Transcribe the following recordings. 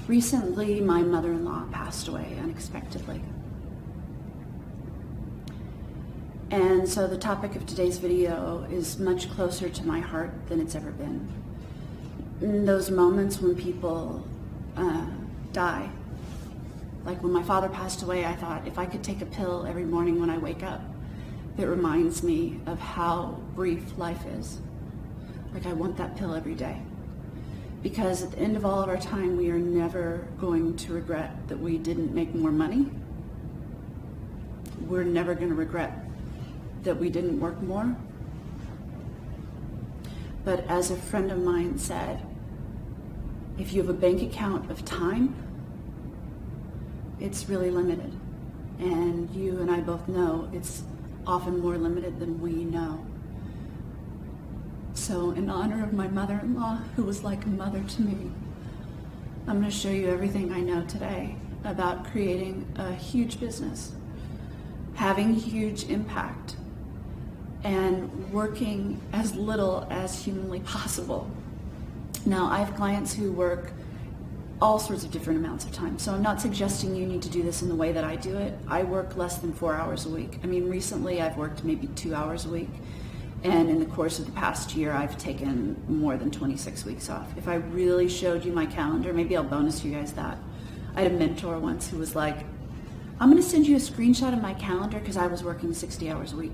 Recently, my mother-in-law passed away unexpectedly. And so the topic of today's video is much closer to my heart than it's ever been. In those moments when people die, like when my father passed away, I thought if I could take a pill every morning when I wake up, it reminds me of how brief life is. Like I want that pill every day. Because at the end of all of our time, we are never going to regret that we didn't make more money. We're never going to regret that we didn't work more. But as a friend of mine said, if you have a bank account of time, it's really limited. And you and I both know it's often more limited than we know. So in honor of my mother-in-law, who was like a mother to me, I'm going to show you everything I know today about creating a huge business, having huge impact, and working as little as humanly possible. Now, I have clients who work all sorts of different amounts of time, so I'm not suggesting you need to do this in the way that I do it. I work less than 4 hours a week. I mean, recently I've worked maybe 2 hours a week. And in the course of the past year, I've taken more than 26 weeks off. If I really showed you my calendar, maybe I'll bonus you guys that. I had a mentor once who was like, I'm going to send you a screenshot of my calendar because I was working 60 hours a week.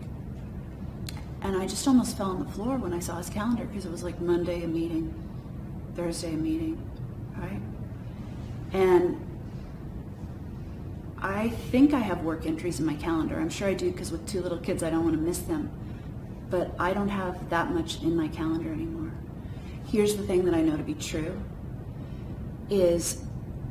And I just almost fell on the floor when I saw his calendar because it was like Monday a meeting, Thursday a meeting, right? And I think I have work entries in my calendar. I'm sure I do because with 2 little kids, I don't want to miss them. But I don't have that much in my calendar anymore. Here's the thing that I know to be true, is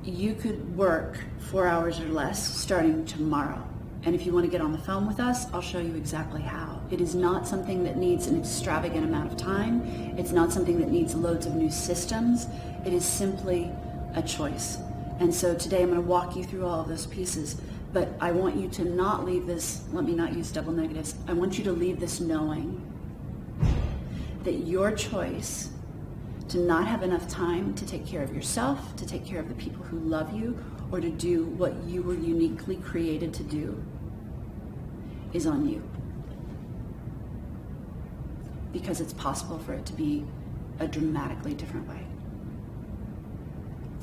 you could work 4 hours or less starting tomorrow. And if you want to get on the phone with us, I'll show you exactly how. It is not something that needs an extravagant amount of time. It's not something that needs loads of new systems. It is simply a choice. And so today I'm going to walk you through all of those pieces. But I want you to not leave this, let me not use double negatives, I want you to leave this knowing that your choice to not have enough time to take care of yourself, to take care of the people who love you, or to do what you were uniquely created to do is on you. Because it's possible for it to be a dramatically different way.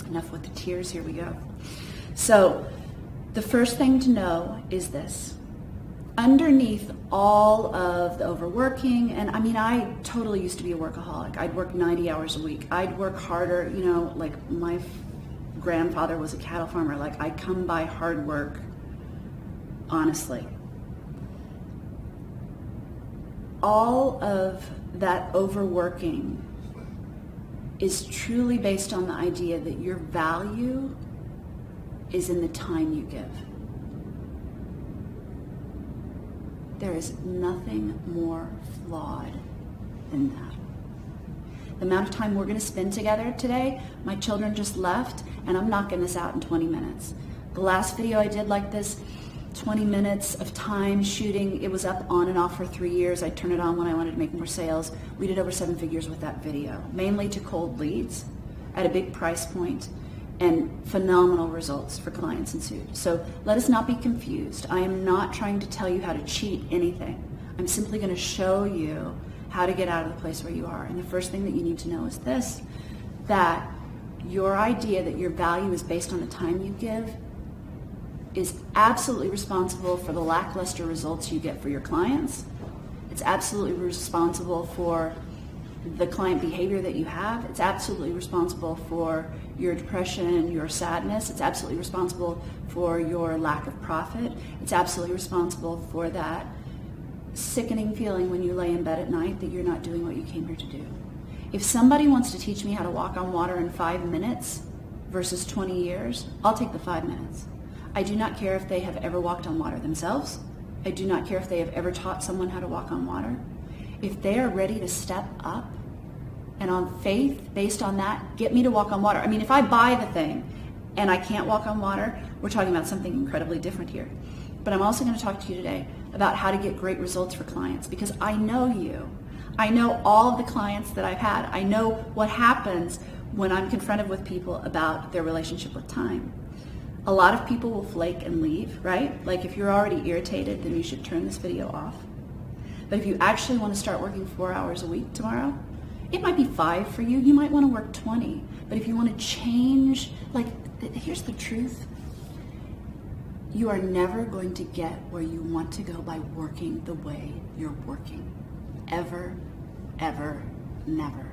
Enough with the tears, here we go. So, the first thing to know is this. Underneath all of the overworking, and I mean, I totally used to be a workaholic. I'd work 90 hours a week. I'd work harder, you know, like my grandfather was a cattle farmer. Like, I come by hard work, honestly. All of that overworking is truly based on the idea that your value is in the time you give. There is nothing more flawed than that. The amount of time we're going to spend together today, my children just left, and I'm knocking this out in 20 minutes. The last video I did like this, 20 minutes of time shooting, it was up on and off for 3 years. I turned it on when I wanted to make more sales. We did over 7 figures with that video, mainly to cold leads at a big price point, and phenomenal results for clients ensued. So let us not be confused. I am not trying to tell you how to cheat anything. I'm simply going to show you how to get out of the place where you are. And the first thing that you need to know is this, that your idea that your value is based on the time you give is absolutely responsible for the lackluster results you get for your clients. It's absolutely responsible for the client behavior that you have. It's absolutely responsible for your depression, your sadness. It's absolutely responsible for your lack of profit. It's absolutely responsible for that sickening feeling when you lay in bed at night that you're not doing what you came here to do. If somebody wants to teach me how to walk on water in 5 minutes versus 20 years, I'll take the 5 minutes. I do not care if they have ever walked on water themselves. I do not care if they have ever taught someone how to walk on water. If they are ready to step up and on faith, based on that, get me to walk on water. I mean, if I buy the thing and I can't walk on water, we're talking about something incredibly different here. But I'm also going to talk to you today about how to get great results for clients, because I know you. I know all of the clients that I've had. I know what happens when I'm confronted with people about their relationship with time. A lot of people will flake and leave, right? Like if you're already irritated, then you should turn this video off. But if you actually want to start working 4 hours a week tomorrow, it might be 5 for you. You might want to work 20. But if you want to change, like, here's the truth. You are never going to get where you want to go by working the way you're working. Ever, ever, never.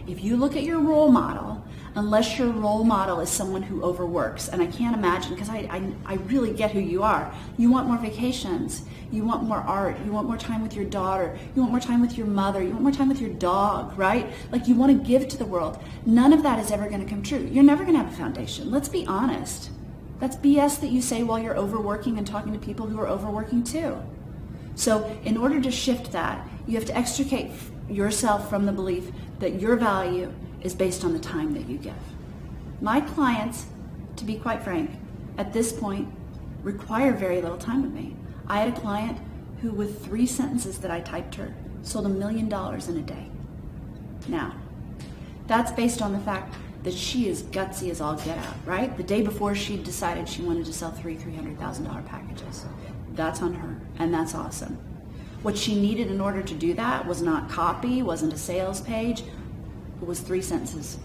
If you look at your role model, unless your role model is someone who overworks, and I can't imagine, because I really get who you are. You want more vacations. You want more art. You want more time with your daughter. You want more time with your mother. You want more time with your dog, right? Like you want to give to the world. None of that is ever going to come true. You're never going to have a foundation. Let's be honest. That's BS that you say while you're overworking and talking to people who are overworking too. So in order to shift that, you have to extricate yourself from the belief that your value is based on the time that you give. My clients, to be quite frank, at this point, require very little time with me. I had a client who, with 3 sentences that I typed her, sold $1 million in a day. Now, that's based on the fact that she is gutsy as all get out, right? The day before she decided she wanted to sell $300,000 packages. That's on her, and that's awesome. What she needed in order to do that was not copy, wasn't a sales page, it was 3 sentences.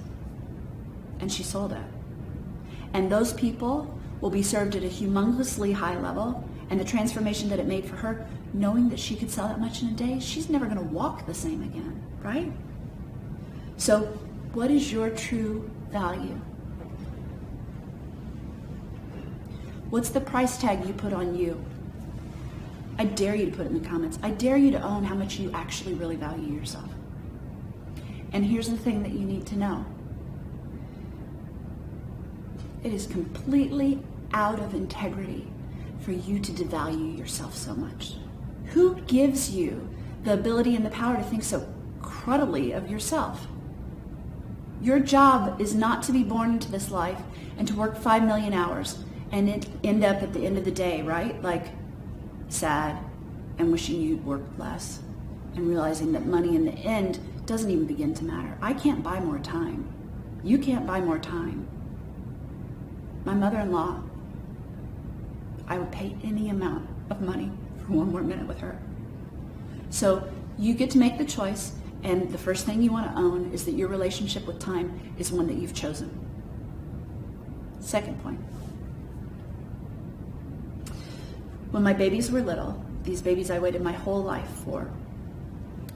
And she sold it. And those people will be served at a humongously high level, and the transformation that it made for her, knowing that she could sell that much in a day, she's never going to walk the same again, right? So what is your true value? What's the price tag you put on you? I dare you to put it in the comments. I dare you to own how much you actually really value yourself. And here's the thing that you need to know. It is completely out of integrity for you to devalue yourself so much. Who gives you the ability and the power to think so crudely of yourself? Your job is not to be born into this life and to work 5 million hours and end up at the end of the day, right? Like sad and wishing you'd worked less and realizing that money in the end doesn't even begin to matter. I can't buy more time. You can't buy more time. My mother-in-law, I would pay any amount of money for 1 more minute with her. So you get to make the choice, and the first thing you want to own is that your relationship with time is one that you've chosen. Second point. When my babies were little, these babies I waited my whole life for,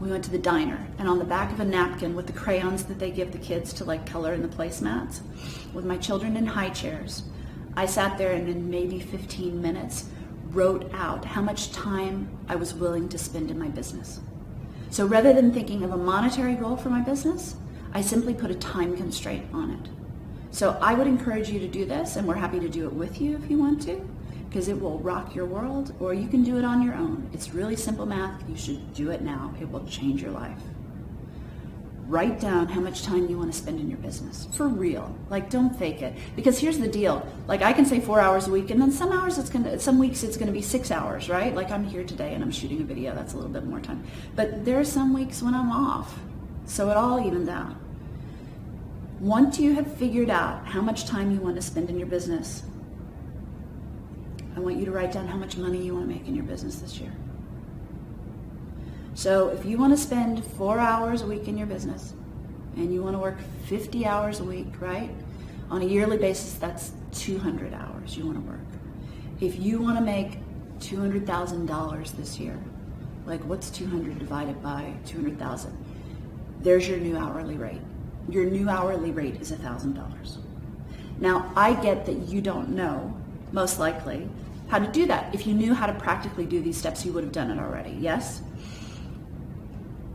we went to the diner, and on the back of a napkin with the crayons that they give the kids to like color in the placemats, with my children in high chairs, I sat there and in maybe 15 minutes wrote out how much time I was willing to spend in my business. So rather than thinking of a monetary goal for my business, I simply put a time constraint on it. So I would encourage you to do this, and we're happy to do it with you if you want to, because it will rock your world, or you can do it on your own. It's really simple math. You should do it now. It will change your life. Write down how much time you want to spend in your business. For real. Like, don't fake it. Because here's the deal. Like, I can say 4 hours a week, and then some weeks it's gonna be 6 hours, right? Like, I'm here today and I'm shooting a video. That's a little bit more time. But there are some weeks when I'm off. So it all evens out. Once you have figured out how much time you want to spend in your business, I want you to write down how much money you want to make in your business this year. So if you want to spend 4 hours a week in your business and you want to work 50 hours a week, right? On a yearly basis, that's 200 hours you want to work. If you want to make $200,000 this year, like what's 200 divided by 200,000? There's your new hourly rate. Your new hourly rate is $1,000. Now, I get that you don't know, most likely, how to do that. If you knew how to practically do these steps, you would have done it already, yes?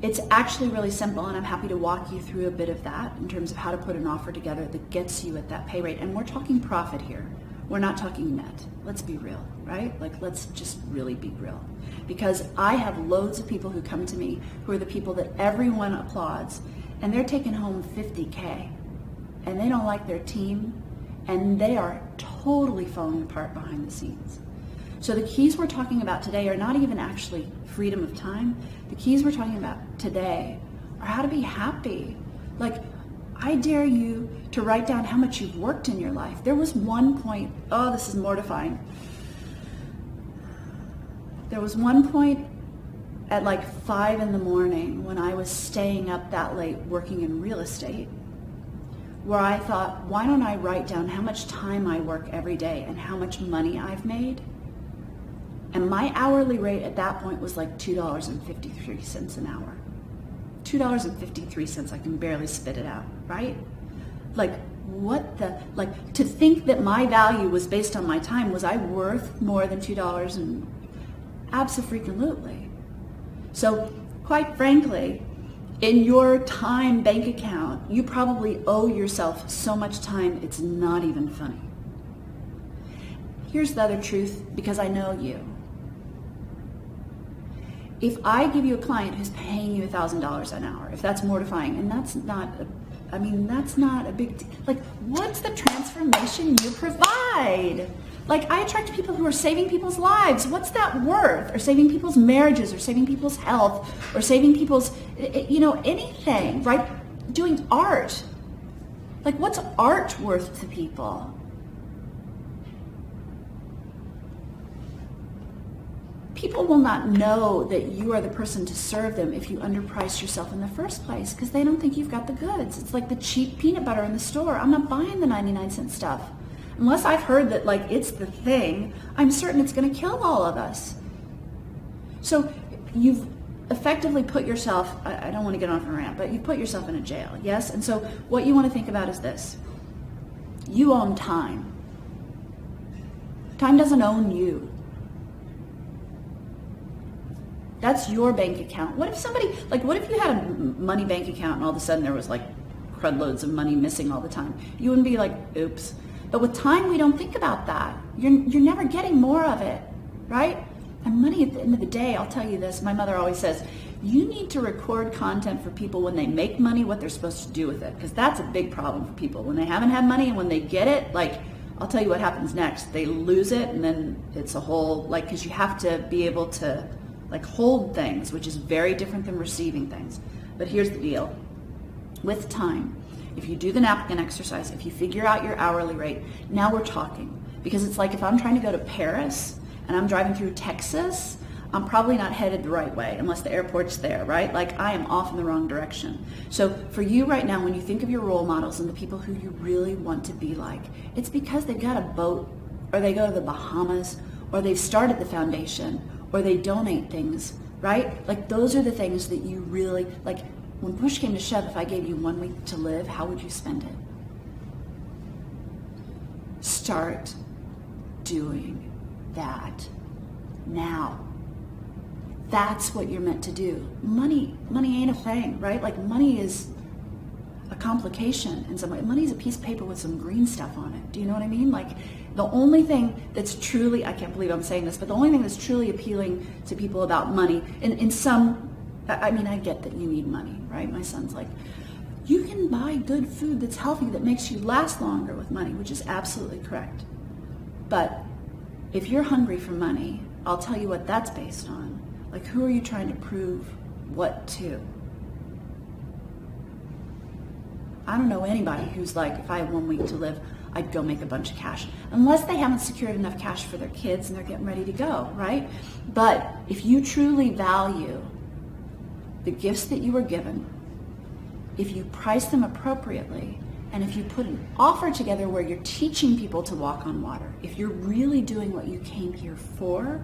It's actually really simple, and I'm happy to walk you through a bit of that in terms of how to put an offer together that gets you at that pay rate. And we're talking profit here. We're not talking net. Let's be real, right? Like, let's just really be real. Because I have loads of people who come to me who are the people that everyone applauds, and they're taking home $50K, and they don't like their team, and they are totally falling apart behind the scenes. So the keys we're talking about today are not even actually freedom of time. The keys we're talking about today are how to be happy. Like, I dare you to write down how much you've worked in your life. There was one point, oh, this is mortifying. There was one point at like 5 a.m. when I was staying up that late working in real estate, where I thought, why don't I write down how much time I work every day and how much money I've made? And my hourly rate at that point was like $2.53 an hour. $2.53, I can barely spit it out, right? Like, what the, like, to think that my value was based on my time, was I worth more than $2? And abso-freaking-lutely. So, quite frankly, in your time bank account, you probably owe yourself so much time, it's not even funny. Here's the other truth, because I know you. If I give you a client who's paying you $1,000 an hour, if that's mortifying, and that's not a big deal. Like, what's the transformation you provide? Like, I attract people who are saving people's lives. What's that worth? Or saving people's marriages, or saving people's health, or saving people's, anything, right? Doing art. Like, what's art worth to people? People will not know that you are the person to serve them if you underprice yourself in the first place, because they don't think you've got the goods. It's like the cheap peanut butter in the store. I'm not buying the 99-cent stuff. Unless I've heard that, like, it's the thing, I'm certain it's going to kill all of us. So you've effectively put yourself, I don't want to get off a rant, but you put yourself in a jail, yes? And so what you want to think about is this. You own time. Time doesn't own you. That's your bank account. What if somebody, like, what if you had a money bank account and all of a sudden there was like crud loads of money missing all the time? You wouldn't be like, oops. But with time, we don't think about that. You're never getting more of it, right? And money, at the end of the day, I'll tell you this, my mother always says, you need to record content for people when they make money, what they're supposed to do with it. Because that's a big problem for people. When they haven't had money and when they get it, like, I'll tell you what happens next. They lose it, and then it's a whole, like, because you have to be able to, like, hold things, which is very different than receiving things. But here's the deal. With time, if you do the napkin exercise, if you figure out your hourly rate, now we're talking. Because it's like if I'm trying to go to Paris and I'm driving through Texas, I'm probably not headed the right way unless the airport's there, right? Like, I am off in the wrong direction. So for you right now, when you think of your role models and the people who you really want to be like, it's because they've got a boat, or they go to the Bahamas, or they've started the foundation, or they donate things, right? Like, those are the things that you really, like, when push came to shove, if I gave you 1 week to live, how would you spend it? Start doing that now. That's what you're meant to do. Money ain't a thing, right? Like, money is a complication in some way. Money is a piece of paper with some green stuff on it. Do you know what I mean? Like, the only thing that's truly, I can't believe I'm saying this, but the only thing that's truly appealing to people about money, in some, I mean, I get that you need money, right? My son's like, you can buy good food that's healthy that makes you last longer with money, which is absolutely correct. But if you're hungry for money, I'll tell you what that's based on. Like, who are you trying to prove what to? I don't know anybody who's like, if I had 1 week to live, I'd go make a bunch of cash. Unless they haven't secured enough cash for their kids and they're getting ready to go, right? But if you truly value the gifts that you were given, if you price them appropriately, and if you put an offer together where you're teaching people to walk on water, if you're really doing what you came here for,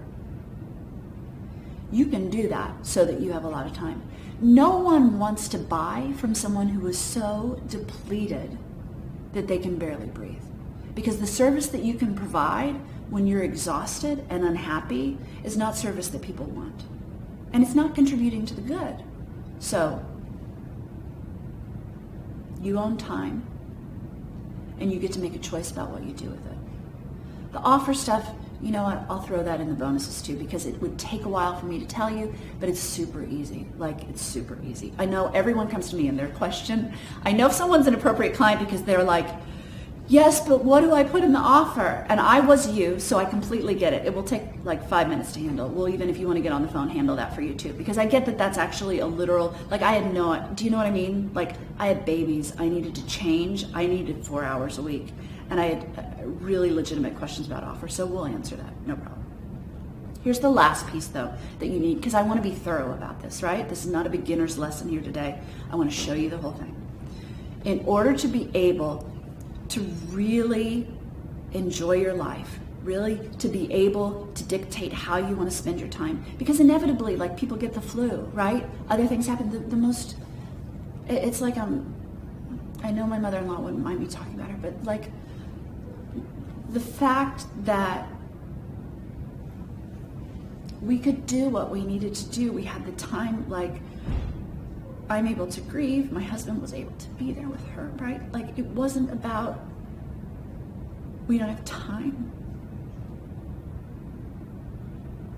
you can do that so that you have a lot of time. No one wants to buy from someone who is so depleted that they can barely breathe. Because the service that you can provide when you're exhausted and unhappy is not service that people want. And it's not contributing to the good. So, you own time, and you get to make a choice about what you do with it. The offer stuff, you know what, I'll throw that in the bonuses too, because it would take a while for me to tell you, but it's super easy. Like, it's super easy. I know everyone comes to me and their question, I know if someone's an appropriate client because they're like, Yes, but what do I put in the offer? And I was you, so I completely get it. It will take like 5 minutes to handle. Well, even if you want to get on the phone, handle that for you too. Because I get that that's actually a literal, like I had no, do you know what I mean? Like I had babies. I needed to change. I needed 4 hours a week. And I had really legitimate questions about offer. So we'll answer that. No problem. Here's the last piece though that you need, because I want to be thorough about this, right? This is not a beginner's lesson here today. I want to show you the whole thing. In order to be able to really enjoy your life, really to be able to dictate how you want to spend your time, because inevitably, like people get the flu, right? Other things happen. The most, it's like I know my mother-in-law wouldn't mind me talking about her, but like the fact that we could do what we needed to do, we had the time, like I'm able to grieve, my husband was able to be there with her, right? Like it wasn't about we don't have time.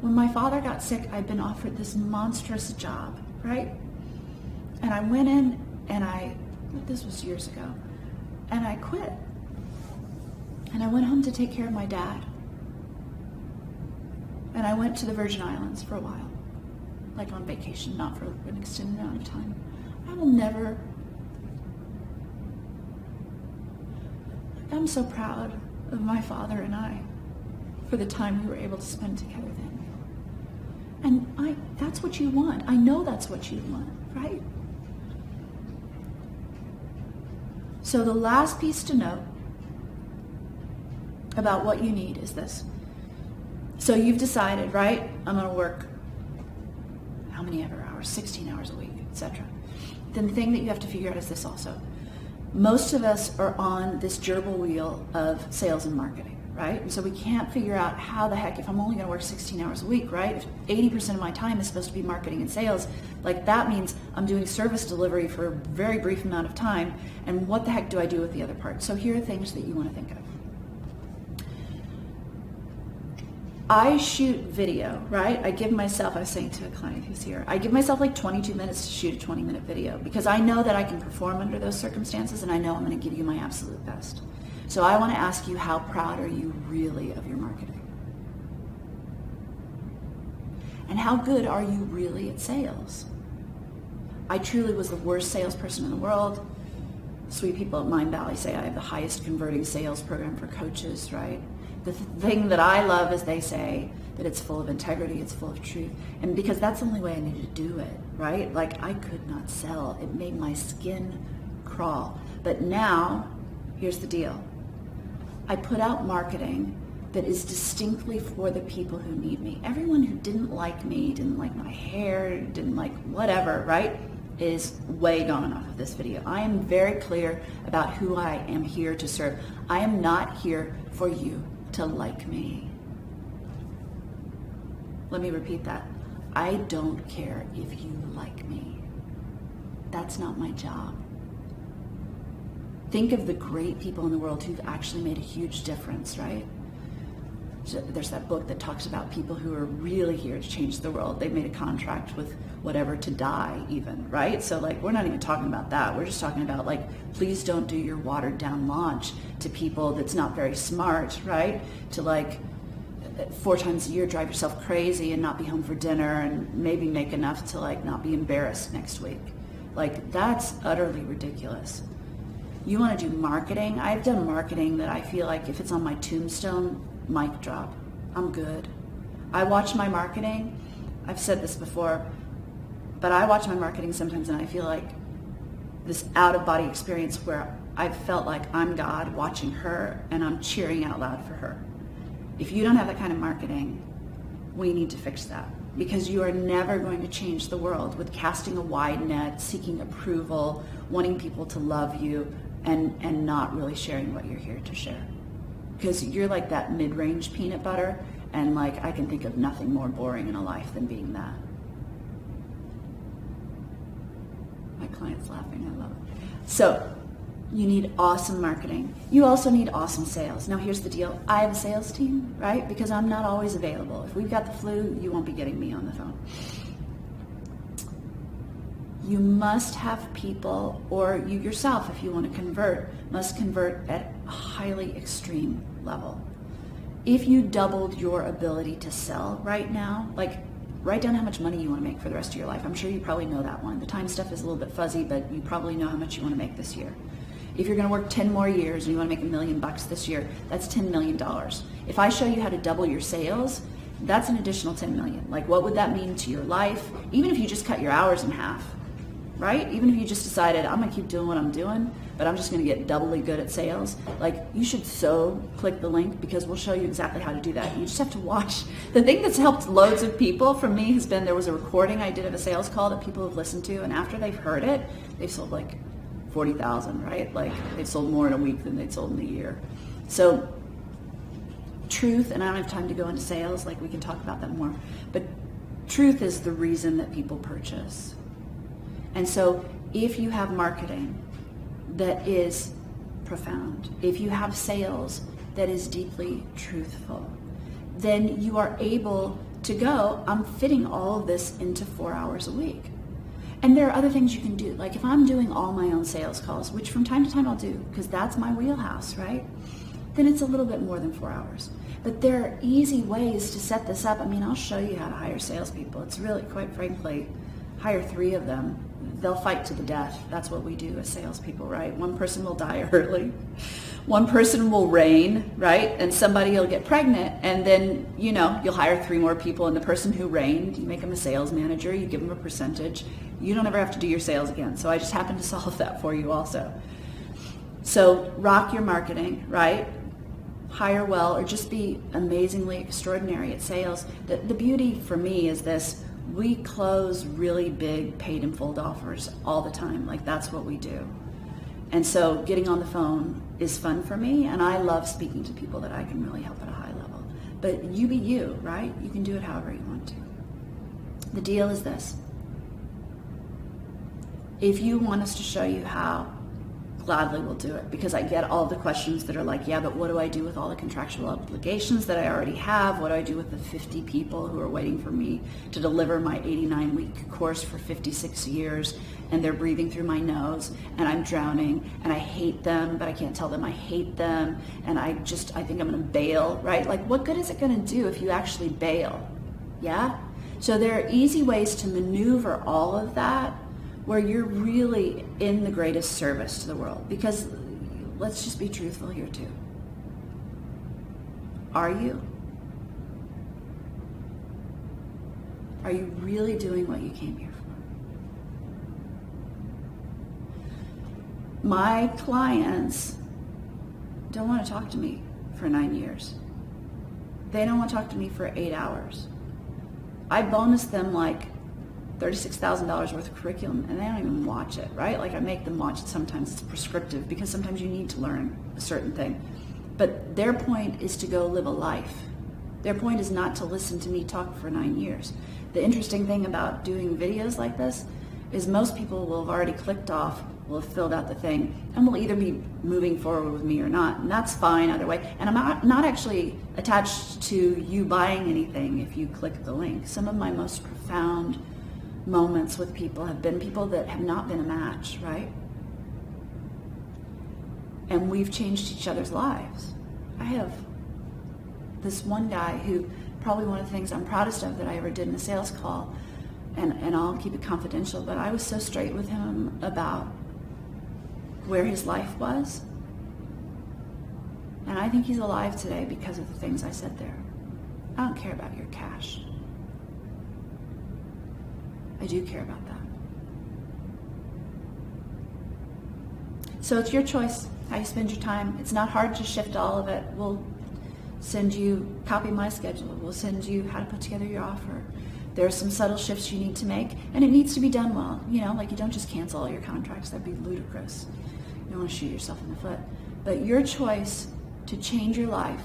When my father got sick, I'd been offered this monstrous job, right? And I went in and this was years ago, and I quit. And I went home to take care of my dad. And I went to the Virgin Islands for a while, like on vacation, not for an extended amount of time. I will never, I'm so proud of my father and I for the time we were able to spend together then. And that's what you want. I know that's what you want, right? So the last piece to note about what you need is this. So you've decided, right? I'm going to work how many ever hours, 16 hours a week, etc. Then the thing that you have to figure out is this also. Most of us are on this gerbil wheel of sales and marketing, right? And so we can't figure out how the heck, if I'm only going to work 16 hours a week, right? If 80% of my time is supposed to be marketing and sales, like that means I'm doing service delivery for a very brief amount of time. And what the heck do I do with the other part? So here are things that you want to think of. I shoot video, right? I give myself, I was saying to a client who's here, I give myself like 22 minutes to shoot a 20-minute video because I know that I can perform under those circumstances and I know I'm going to give you my absolute best. So I want to ask you, how proud are you really of your marketing? And how good are you really at sales? I truly was the worst salesperson in the world. Sweet people at Mind Valley say I have the highest converting sales program for coaches, right? The thing that I love is they say that it's full of integrity, it's full of truth. And because that's the only way I needed to do it, right? Like I could not sell. It made my skin crawl. But now, here's the deal. I put out marketing that is distinctly for the people who need me. Everyone who didn't like me, didn't like my hair, didn't like whatever, right, is way gone off of this video. I am very clear about who I am here to serve. I am not here for you to like me. Let me repeat that. I don't care if you like me. That's not my job. Think of the great people in the world who've actually made a huge difference, right? There's that book that talks about people who are really here to change the world. They've made a contract with whatever to die even, right? So like, we're not even talking about that. We're just talking about like, please don't do your watered down launch to people that's not very smart, right? To like 4 times a year drive yourself crazy and not be home for dinner and maybe make enough to like not be embarrassed next week. Like that's utterly ridiculous. You want to do marketing? I've done marketing that I feel like if it's on my tombstone, mic drop. I'm good. I watch my marketing. I've said this before, but I watch my marketing sometimes and I feel like this out-of-body experience where I felt like I'm God watching her and I'm cheering out loud for her. If you don't have that kind of marketing, we need to fix that because you are never going to change the world with casting a wide net, seeking approval, wanting people to love you, and not really sharing what you're here to share. Because you're like that mid-range peanut butter, and like I can think of nothing more boring in a life than being that. My client's laughing, I love it. So you need awesome marketing. You also need awesome sales. Now here's the deal. I have a sales team, right? Because I'm not always available. If we've got the flu, you won't be getting me on the phone. You must have people, or you yourself, if you want to convert, must convert at a highly extreme level. If you doubled your ability to sell right now, like write down how much money you want to make for the rest of your life. I'm sure you probably know that one. The time stuff is a little bit fuzzy, but you probably know how much you want to make this year. If you're going to work 10 more years and you want to make $1 million this year, that's $10 million. If I show you how to double your sales, that's an additional 10 million. Like, what would that mean to your life? Even if you just cut your hours in half, right? Even if you just decided, I'm going to keep doing what I'm doing, but I'm just going to get doubly good at sales. Like, you should so click the link, because we'll show you exactly how to do that. You just have to watch. The thing that's helped loads of people from me has been, there was a recording I did of a sales call that people have listened to, and after they've heard it, they've sold like 40,000, right? Like, they've sold more in a week than they'd sold in a year. So truth, and I don't have time to go into sales, like we can talk about that more, but truth is the reason that people purchase. And so if you have marketing that is profound, if you have sales that is deeply truthful, then you are able to go, I'm fitting all of this into 4 hours a week. And there are other things you can do. Like, if I'm doing all my own sales calls, which from time to time I'll do, because that's my wheelhouse, right? Then it's a little bit more than 4 hours. But there are easy ways to set this up. I mean, I'll show you how to hire salespeople. It's really, quite frankly, hire 3 of them. They'll fight to the death. That's what we do as salespeople, right? One person will die early. One person will reign, right? And somebody will get pregnant, and then, you'll hire 3 more people, and the person who reigned, you make them a sales manager, you give them a percentage. You don't ever have to do your sales again. So I just happen to solve that for you also. So rock your marketing, right? Hire well, or just be amazingly extraordinary at sales. The beauty for me is this: we close really big paid in full offers all the time. Like, that's what we do. And so getting on the phone is fun for me, and I love speaking to people that I can really help at a high level. But you be you, right? You can do it however you want to. The deal is this: if you want us to show you how, gladly we'll do it, because I get all the questions that are like, yeah, but what do I do with all the contractual obligations that I already have? What do I do with the 50 people who are waiting for me to deliver my 89-week course for 56 years, and they're breathing through my nose, and I'm drowning, and I hate them, but I can't tell them I hate them, and I think I'm going to bail, right? Like, what good is it going to do if you actually bail? Yeah? So there are easy ways to maneuver all of that where you're really in the greatest service to the world. Because let's just be truthful here too. Are you? Are you really doing what you came here for? My clients don't want to talk to me for 9 years. They don't want to talk to me for 8 hours. I bonus them like $36,000 worth of curriculum, and they don't even watch it, right? Like, I make them watch it sometimes. It's prescriptive, because sometimes you need to learn a certain thing. But their point is to go live a life. Their point is not to listen to me talk for 9 years. The interesting thing about doing videos like this is most people will have already clicked off, will have filled out the thing, and will either be moving forward with me or not. And that's fine either way. And I'm not actually attached to you buying anything if you click the link. Some of my most profound moments with people have been people that have not been a match, right? And we've changed each other's lives. I have this one guy who, probably one of the things I'm proudest of that I ever did in a sales call, and I'll keep it confidential, but I was so straight with him about where his life was. And I think he's alive today because of the things I said there. I don't care about your cash. I do care about that. So it's your choice how you spend your time. It's not hard to shift all of it. We'll send you, copy my schedule. We'll send you how to put together your offer. There are some subtle shifts you need to make, and it needs to be done well. Like, you don't just cancel all your contracts. That'd be ludicrous. You don't want to shoot yourself in the foot. But your choice to change your life,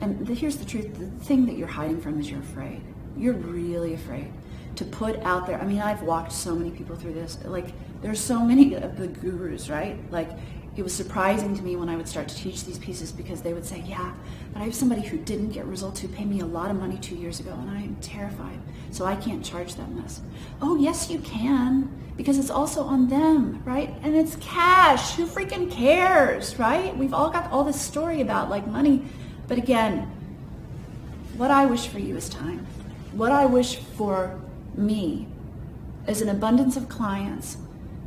and here's the truth, the thing that you're hiding from is you're afraid. You're really afraid to put out there. I mean, I've walked so many people through this. Like, there's so many of the gurus, right? Like, it was surprising to me when I would start to teach these pieces, because they would say, yeah, but I have somebody who didn't get results who paid me a lot of money 2 years ago, and I am terrified, so I can't charge them this. Oh, yes, you can, because it's also on them, right? And it's cash. Who freaking cares, right? We've all got all this story about like money, but again, what I wish for you is time. What I wish for me is an abundance of clients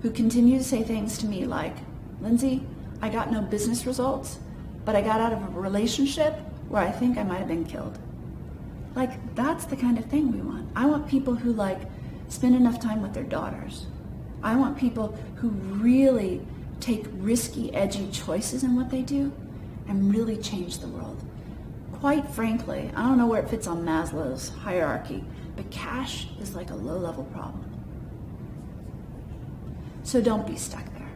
who continue to say things to me like, Lindsay, I got no business results, but I got out of a relationship where I think I might have been killed. Like, that's the kind of thing we want. I want people who like spend enough time with their daughters. I want people who really take risky, edgy choices in what they do and really change the world. Quite frankly, I don't know where it fits on Maslow's hierarchy, but cash is like a low-level problem. So don't be stuck there.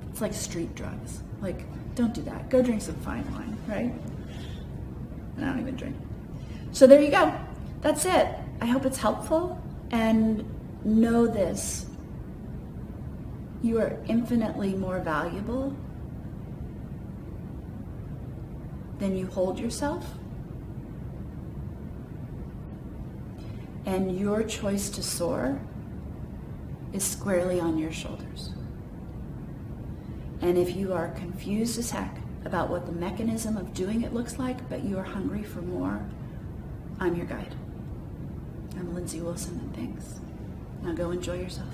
It's like street drugs. Like, don't do that. Go drink some fine wine, right? I don't even drink. So there you go. That's it. I hope it's helpful. And know this. You are infinitely more valuable than you hold yourself. And your choice to soar is squarely on your shoulders. And if you are confused as heck about what the mechanism of doing it looks like, but you are hungry for more, I'm your guide. I'm Lindsay Wilson, and thanks. Now go enjoy yourself.